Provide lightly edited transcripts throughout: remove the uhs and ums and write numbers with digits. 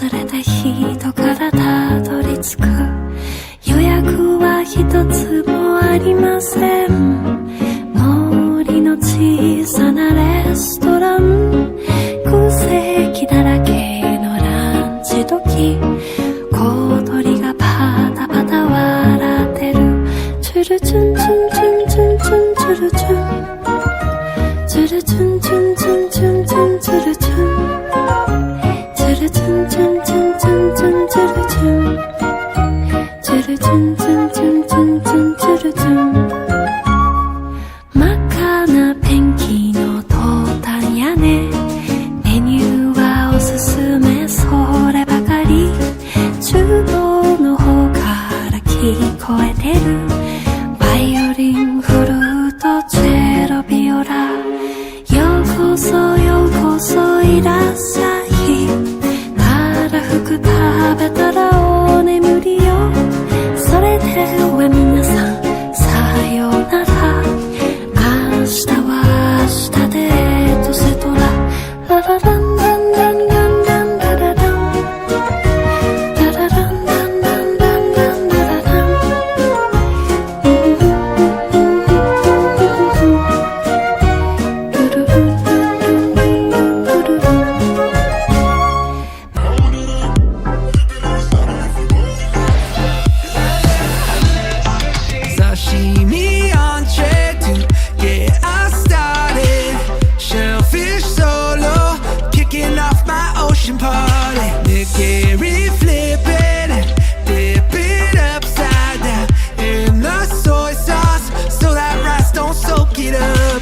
れた人からたどり着く。予約は一つもありません。森の小さなレストラン、空席だらけのランチ時、小鳥がパタパタ笑ってる。チュルチュンチュンチュンチュンチュンチュルチュン、チュルチュンチュンチュンチュンチュンチュルチュン、チュルチュンチュンチュンチュンチュンチュルチュン、チュルチュンチュンチュンチュンチュンチュルチュン。真っ赤なペンキのトータン屋根、メニューはおすすめそればかり。厨房の方から聞こえてる。バイオリン、フルート、チェロ、ビオラ。ようこそようこそいらっしゃい。たらふく食べたらお眠りよ。それでは皆さんさようなら。明日は明日でエトセトラ。ララランランランランランラララン、ララランランランランランラララン。Sashimi entree to get us started. Shellfish solo, kicking off my ocean party. Nigiri flip it and dip it upside down in the soy sauce so that rice don't soak it up.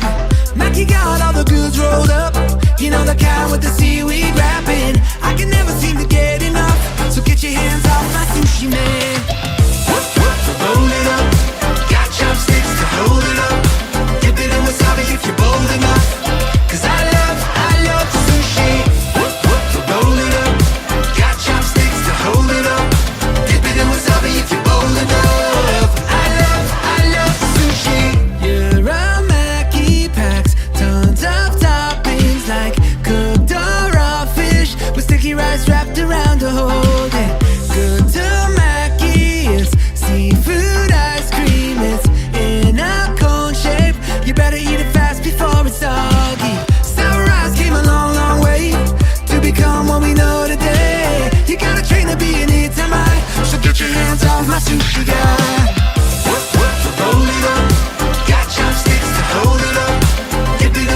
Mackie got all the goods rolled up, you know the kind with the seaweed wrapping. I can never seem to get enough, so get your hands off my sushi, man. Roll it up, got chopsticks to hold it up. Dip it in wasabi if you're bold enough, 'cause I love sushi. Roll it up, got chopsticks to hold it up. Dip it in wasabi if you're bold enough. I love sushi. Your Amaki packs tons of toppings like cooked or raw fish with sticky rice wrapped around to hold it. Good tamaki is seafood ice cream. It's in a cone shape. You better eat it fast before it's soggy. Sour rice came a long, long way to become what we know today. You gotta train to be an Itamai, so get your hands off my sushi guy.